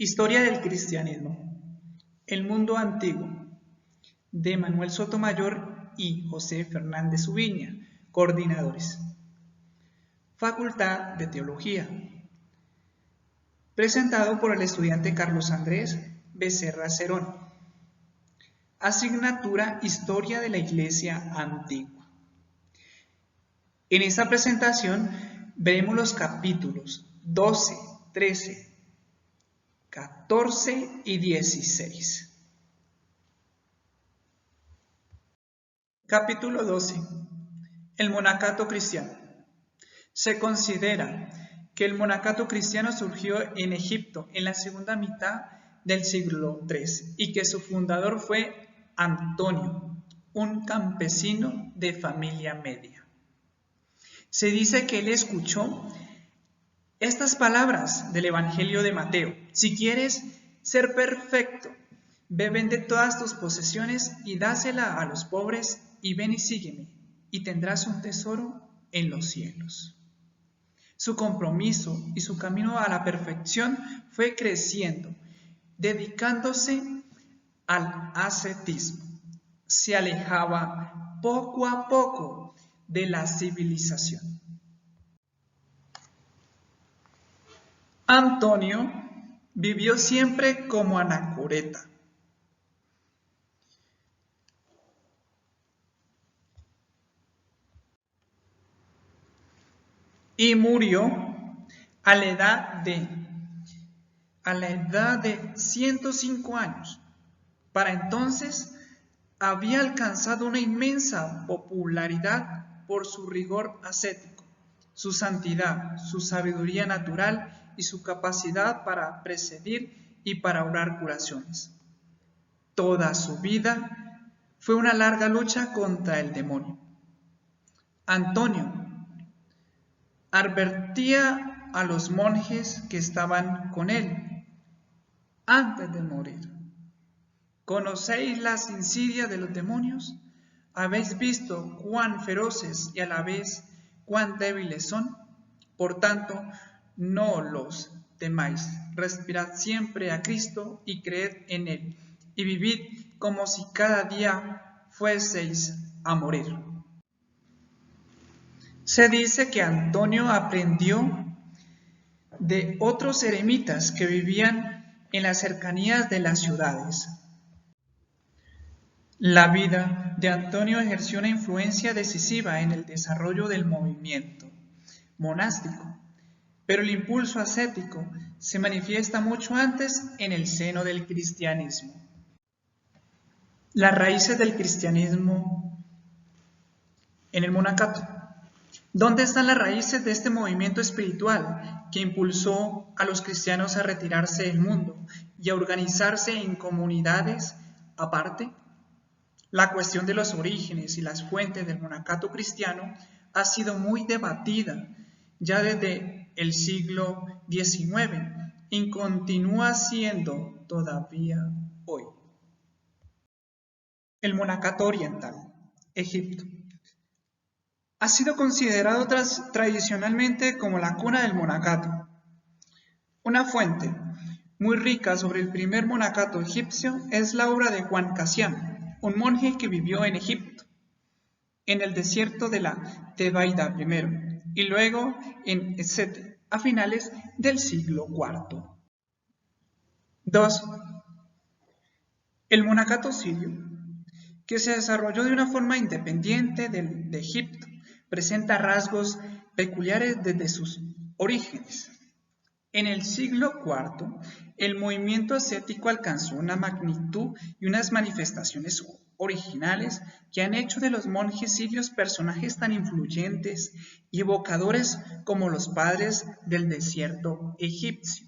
Historia del cristianismo. El mundo antiguo. De Manuel Sotomayor y José Fernández Ubiña, coordinadores. Facultad de Teología. Presentado por el estudiante Carlos Andrés Becerra Cerón. Asignatura Historia de la Iglesia Antigua. En esta presentación veremos los capítulos 12, 13, 14 y 16. Capítulo 12. El monacato cristiano. Se considera que el monacato cristiano surgió en Egipto en la segunda mitad del siglo III y que su fundador fue Antonio, un campesino de familia media. Se dice que él escuchó estas palabras del Evangelio de Mateo: si quieres ser perfecto, ve, vende todas tus posesiones y dásela a los pobres, y ven y sígueme, y tendrás un tesoro en los cielos. Su compromiso y su camino a la perfección fue creciendo, dedicándose al ascetismo. Se alejaba poco a poco de la civilización. Antonio vivió siempre como anacoreta. Y murió a la edad de 105 años. Para entonces había alcanzado una inmensa popularidad por su rigor ascético, su santidad, su sabiduría natural y su capacidad para presidir y para orar curaciones. Toda su vida fue una larga lucha contra el demonio. Antonio advertía a los monjes que estaban con él antes de morir: ¿conocéis las insidias de los demonios? ¿Habéis visto cuán feroces y a la vez cuán débiles son? Por tanto, no los temáis. Respirad siempre a Cristo y creed en Él, y vivid como si cada día fueseis a morir. Se dice que Antonio aprendió de otros eremitas que vivían en las cercanías de las ciudades. La vida de Antonio ejerció una influencia decisiva en el desarrollo del movimiento monástico, pero el impulso ascético se manifiesta mucho antes en el seno del cristianismo. Las raíces del cristianismo en el monacato. ¿Dónde están las raíces de este movimiento espiritual que impulsó a los cristianos a retirarse del mundo y a organizarse en comunidades aparte? La cuestión de los orígenes y las fuentes del monacato cristiano ha sido muy debatida ya desde el siglo XIX y continúa siendo todavía hoy. El monacato oriental, Egipto. Ha sido considerado tradicionalmente como la cuna del monacato. Una fuente muy rica sobre el primer monacato egipcio es la obra de Juan Casiano, un monje que vivió en Egipto, en el desierto de la Tebaida primero, y luego en Ezete, a finales del siglo IV. 2. El monacato sirio, que se desarrolló de una forma independiente de Egipto, presenta rasgos peculiares desde sus orígenes. En el siglo IV, el movimiento ascético alcanzó una magnitud y unas manifestaciones originales que han hecho de los monjes sirios personajes tan influyentes y evocadores como los padres del desierto egipcio.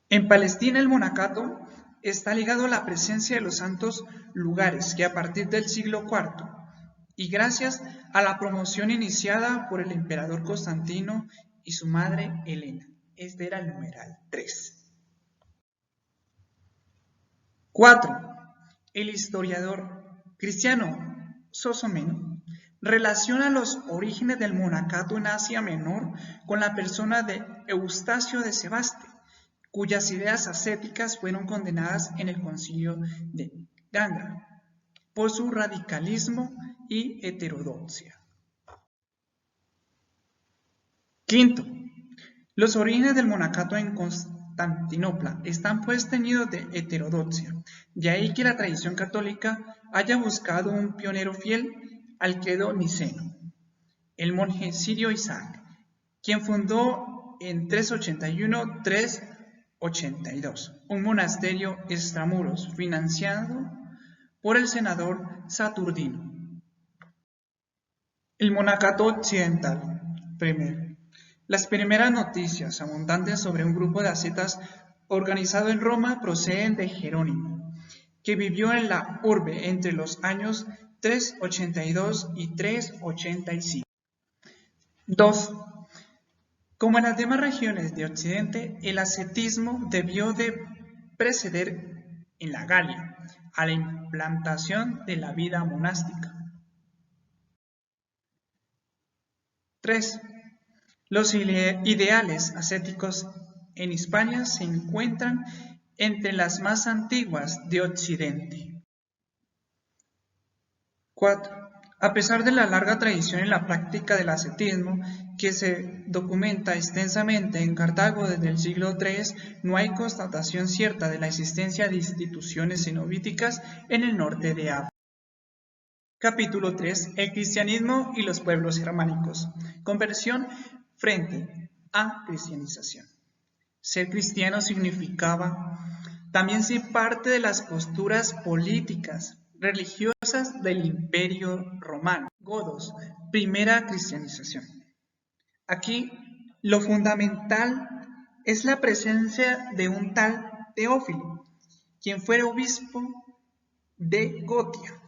En Palestina, el monacato está ligado a la presencia de los santos lugares que a partir del siglo IV, y gracias a la promoción iniciada por el emperador Constantino y su madre Helena. Este era el numeral 3. 4. El historiador cristiano Sosomeno relaciona los orígenes del monacato en Asia Menor con la persona de Eustacio de Sebaste, cuyas ideas ascéticas fueron condenadas en el Concilio de Gandra por su radicalismo y heterodoxia. Quinto, los orígenes del monacato en Constantinopla están pues teñidos de heterodoxia, de ahí que la tradición católica haya buscado un pionero fiel al credo niceno, el monje sirio Isaac, quien fundó en 381-382 un monasterio extramuros financiado por el senador Saturnino. El monacato occidental. Primero, las primeras noticias abundantes sobre un grupo de ascetas organizado en Roma proceden de Jerónimo, que vivió en la urbe entre los años 382 y 385. 2. Como en las demás regiones de Occidente, el ascetismo debió de preceder en la Galia a la implantación de la vida monástica. 3. Los ideales ascéticos en Hispania se encuentran entre las más antiguas de Occidente. 4. A pesar de la larga tradición en la práctica del ascetismo, que se documenta extensamente en Cartago desde el siglo III, no hay constatación cierta de la existencia de instituciones cenobíticas en el norte de África. Capítulo 3. El cristianismo y los pueblos germánicos. Conversión frente a cristianización. Ser cristiano significaba también ser parte de las posturas políticas, religiosas del Imperio Romano. Godos, primera cristianización. Aquí lo fundamental es la presencia de un tal Teófilo, quien fuera obispo de Gotia.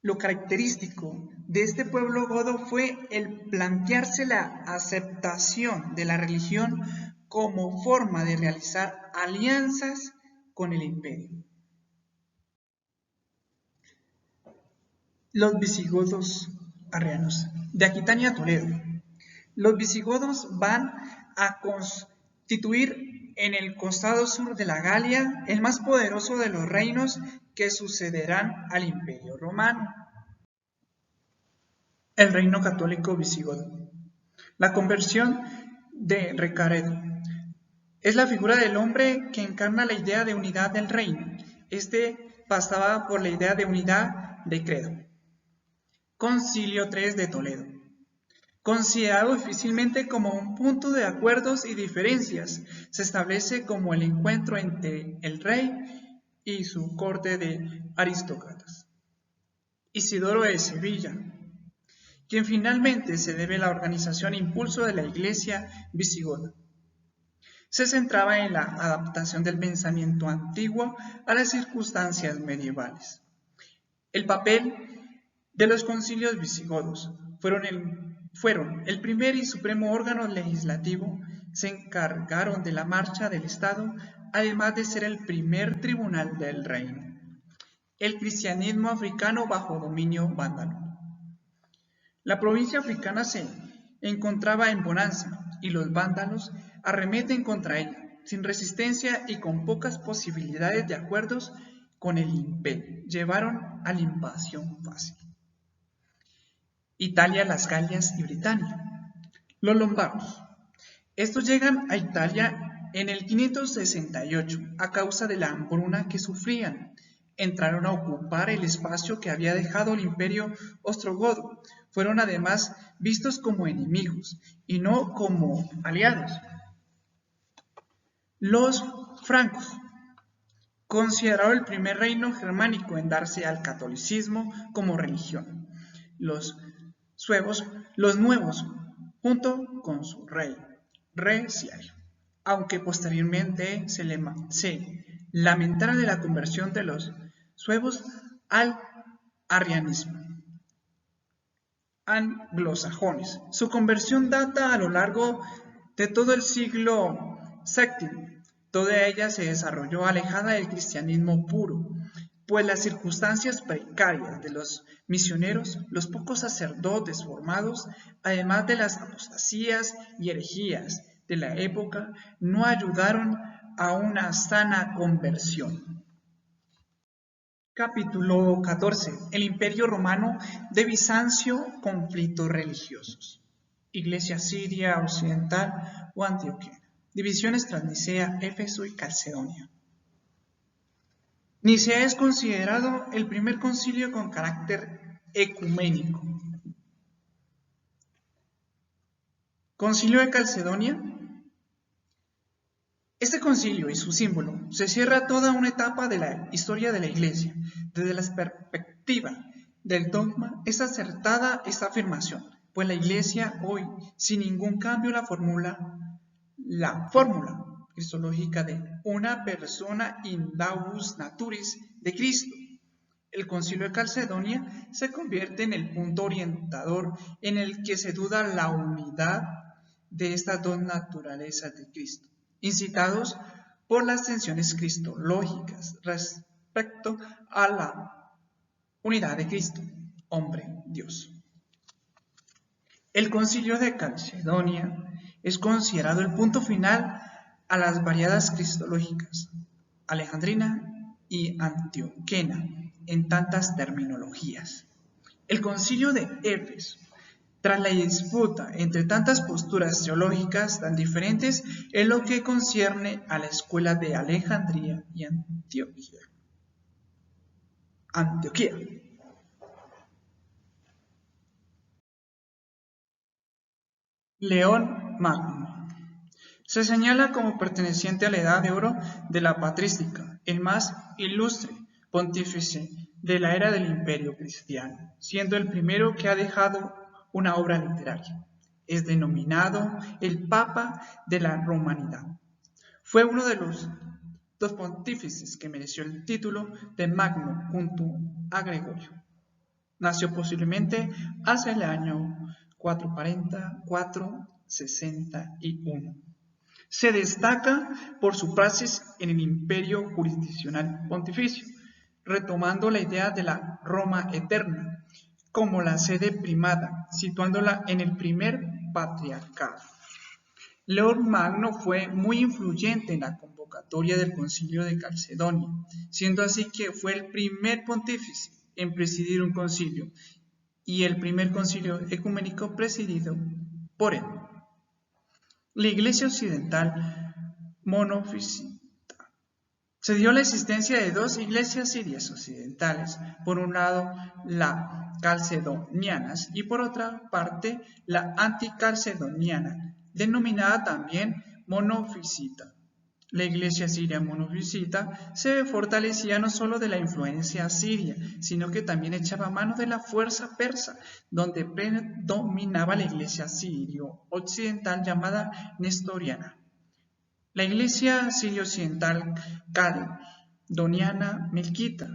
Lo característico de este pueblo godo fue el plantearse la aceptación de la religión como forma de realizar alianzas con el imperio. Los visigodos arrianos. De Aquitania a Toledo. Los visigodos van a constituir en el costado sur de la Galia el más poderoso de los reinos que sucederán al Imperio Romano. El reino católico visigodo. La conversión de Recaredo. Es la figura del hombre que encarna la idea de unidad del reino. Este pasaba por la idea de unidad de credo. Concilio III de Toledo. Considerado difícilmente como un punto de acuerdos y diferencias, se establece como el encuentro entre el rey y su corte de aristócratas. Isidoro de Sevilla, quien finalmente se debe la organización e impulso de la Iglesia visigoda. Se centraba en la adaptación del pensamiento antiguo a las circunstancias medievales. El papel de los concilios visigodos fueron el primer y supremo órgano legislativo, se encargaron de la marcha del Estado, además de ser el primer tribunal del reino. El cristianismo africano bajo dominio vándalo. La provincia africana se encontraba en bonanza y los vándalos arremeten contra ella, sin resistencia y con pocas posibilidades de acuerdos con el imperio. Llevaron a la invasión fácil. Italia, las Galias y Britania. Los lombardos. Estos llegan a Italia en el 568 a causa de la hambruna que sufrían. Entraron a ocupar el espacio que había dejado el imperio ostrogodo. Fueron además vistos como enemigos y no como aliados. Los francos. Considerado el primer reino germánico en darse al catolicismo como religión. Los suevos, los nuevos, junto con su rey Ciario, aunque posteriormente se lamentara de la conversión de los suevos al arrianismo. Anglosajones. Su conversión data a lo largo de todo el siglo VII. Toda ella se desarrolló alejada del cristianismo puro, pues las circunstancias precarias de los misioneros, los pocos sacerdotes formados, además de las apostasías y herejías de la época no ayudaron a una sana conversión. Capítulo 14. El Imperio Romano de Bizancio, conflictos religiosos. Iglesia siria, occidental o antioquia. Divisiones tras Nicea, Éfeso y Calcedonia. Nicea es considerado el primer concilio con carácter ecuménico. Concilio de Calcedonia. Este concilio y su símbolo se cierra toda una etapa de la historia de la Iglesia. Desde la perspectiva del dogma es acertada esta afirmación, pues la Iglesia hoy, sin ningún cambio, la fórmula cristológica de una persona in laus naturis de Cristo. El Concilio de Calcedonia se convierte en el punto orientador en el que se duda la unidad de estas dos naturalezas de Cristo, incitados por las tensiones cristológicas respecto a la unidad de Cristo, hombre, Dios. El Concilio de Calcedonia es considerado el punto final a las variadas cristológicas, alejandrina y antioquena, en tantas terminologías. El Concilio de Éfeso, tras la disputa entre tantas posturas teológicas tan diferentes, en lo que concierne a la escuela de Alejandría y Antioquía. León Magno. Se señala como perteneciente a la edad de oro de la patrística, el más ilustre pontífice de la era del Imperio cristiano, siendo el primero que ha dejado una obra literaria. Es denominado el Papa de la Romanidad. Fue uno de los dos pontífices que mereció el título de Magno junto a Gregorio. Nació posiblemente hacia el año 440-461. Se destaca por su praxis en el imperio jurisdiccional pontificio, retomando la idea de la Roma eterna como la sede primada, situándola en el primer patriarcado. León Magno fue muy influyente en la convocatoria del Concilio de Calcedonia, siendo así que fue el primer pontífice en presidir un concilio y el primer concilio ecuménico presidido por él. La Iglesia occidental monofisita. Se dio la existencia de dos iglesias sirias occidentales, por un lado la calcedonianas y por otra parte la anticalcedoniana, denominada también monofisita. La iglesia siria monofisita se fortalecía no solo de la influencia siria, sino que también echaba mano de la fuerza persa, donde predominaba la iglesia sirio-occidental llamada nestoriana. La iglesia sirio-occidental caldoniana melquita.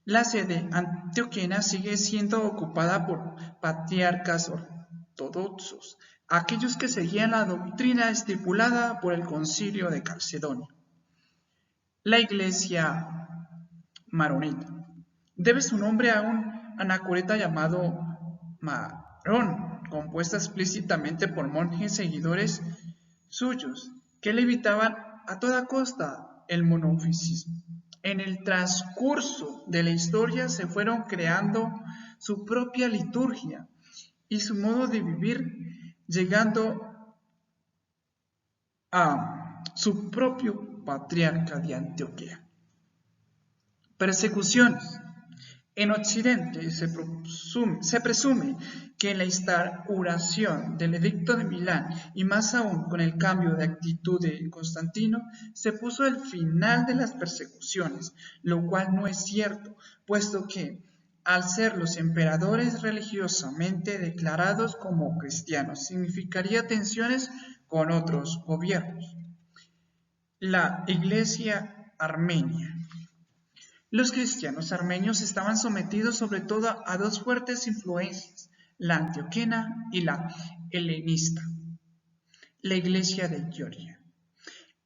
La sede antioquena sigue siendo ocupada por patriarcas ortodoxos, aquellos que seguían la doctrina estipulada por el Concilio de Calcedonia. La iglesia maronita debe su nombre a un anacoreta llamado Marón, compuesta explícitamente por monjes seguidores suyos, que le evitaban a toda costa el monofisismo. En el transcurso de la historia se fueron creando su propia liturgia y su modo de vivir, llegando a su propio patriarca de Antioquía. Persecuciones. En Occidente se presume que en la instauración del Edicto de Milán y más aún con el cambio de actitud de Constantino se puso el final de las persecuciones, lo cual no es cierto, puesto que al ser los emperadores religiosamente declarados como cristianos significaría tensiones con otros gobiernos. La Iglesia armenia. Los cristianos armenios estaban sometidos sobre todo a dos fuertes influencias, la antioquena y la helenista. La iglesia de Georgia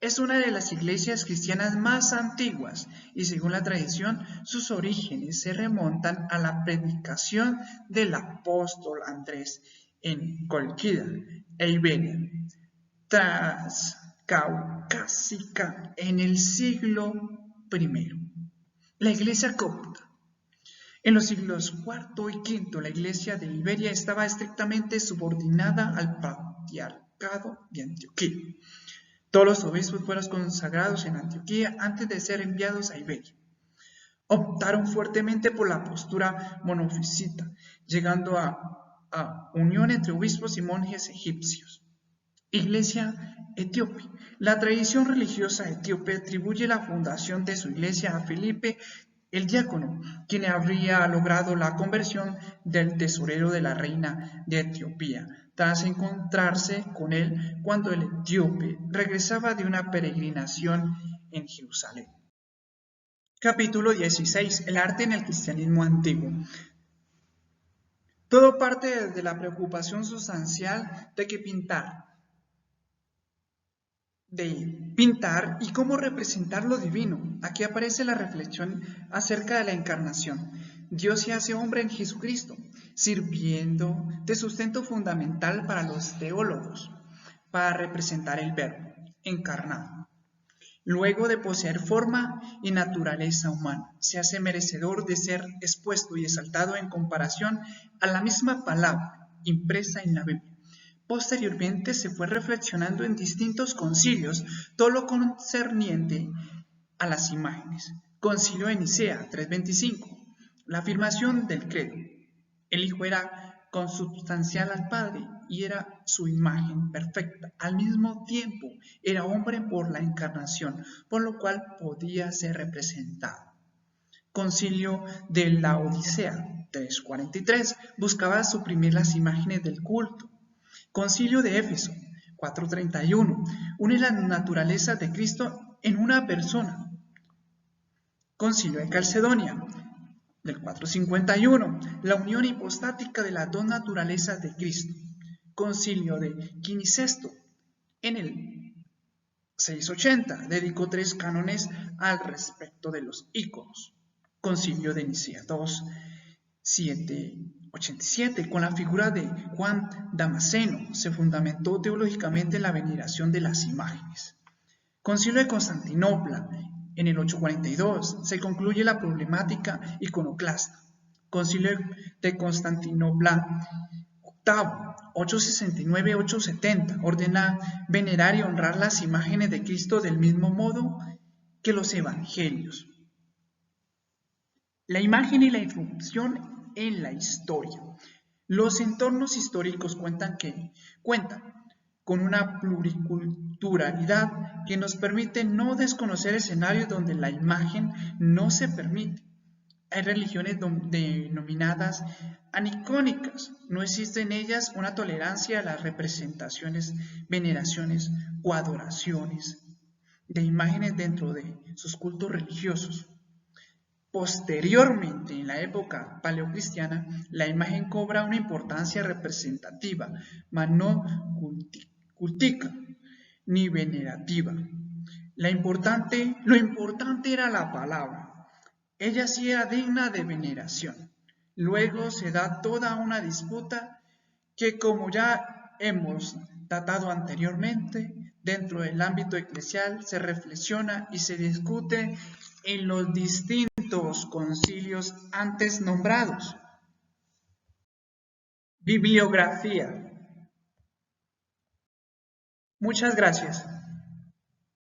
es una de las iglesias cristianas más antiguas y según la tradición sus orígenes se remontan a la predicación del apóstol Andrés en Cólquida e Iberia. transcaucásica en el siglo I. La Iglesia copta. En los siglos IV y V, la Iglesia de Iberia estaba estrictamente subordinada al Patriarcado de Antioquía. Todos los obispos fueron consagrados en Antioquía antes de ser enviados a Iberia. Optaron fuertemente por la postura monofisita, llegando a unión entre obispos y monjes egipcios. Iglesia etíope. La tradición religiosa etíope atribuye la fundación de su iglesia a Felipe el diácono, quien habría logrado la conversión del tesorero de la reina de Etiopía, tras encontrarse con él cuando el etíope regresaba de una peregrinación en Jerusalén. Capítulo 16. El arte en el cristianismo antiguo. Todo parte de la preocupación sustancial de pintar y cómo representar lo divino. Aquí aparece la reflexión acerca de la encarnación. Dios se hace hombre en Jesucristo, sirviendo de sustento fundamental para los teólogos, para representar el Verbo encarnado. Luego de poseer forma y naturaleza humana, se hace merecedor de ser expuesto y exaltado en comparación a la misma palabra impresa en la Biblia. Posteriormente se fue reflexionando en distintos concilios todo lo concerniente a las imágenes. Concilio de Nicea 325, la afirmación del credo. El Hijo era consubstancial al Padre y era su imagen perfecta. Al mismo tiempo era hombre por la encarnación, por lo cual podía ser representado. Concilio de la Odisea 343 buscaba suprimir las imágenes del culto. Concilio de Éfeso 431 une la naturaleza de Cristo en una persona. Concilio de Calcedonia del 451, la unión hipostática de las dos naturalezas de Cristo. Concilio de Quinicesto en el 680 dedicó 3 cánones al respecto de los íconos. Concilio de Nicea 787, con la figura de Juan Damasceno, se fundamentó teológicamente en la veneración de las imágenes. Concilio de Constantinopla, en el 842, se concluye la problemática iconoclasta. Concilio de Constantinopla VIII, 869-870, ordena venerar y honrar las imágenes de Cristo del mismo modo que los evangelios. La imagen y la irrupción en la historia. Los entornos históricos cuentan con una pluriculturalidad que nos permite no desconocer escenarios donde la imagen no se permite. Hay religiones denominadas anicónicas. No existe en ellas una tolerancia a las representaciones, veneraciones o adoraciones de imágenes dentro de sus cultos religiosos. Posteriormente, en la época paleocristiana, la imagen cobra una importancia representativa, mas no cultica ni venerativa. Lo importante era la palabra. Ella sí era digna de veneración. Luego se da toda una disputa que, como ya hemos tratado anteriormente, dentro del ámbito eclesial se reflexiona y se discute en los distintos concilios antes nombrados. Bibliografía. Muchas gracias.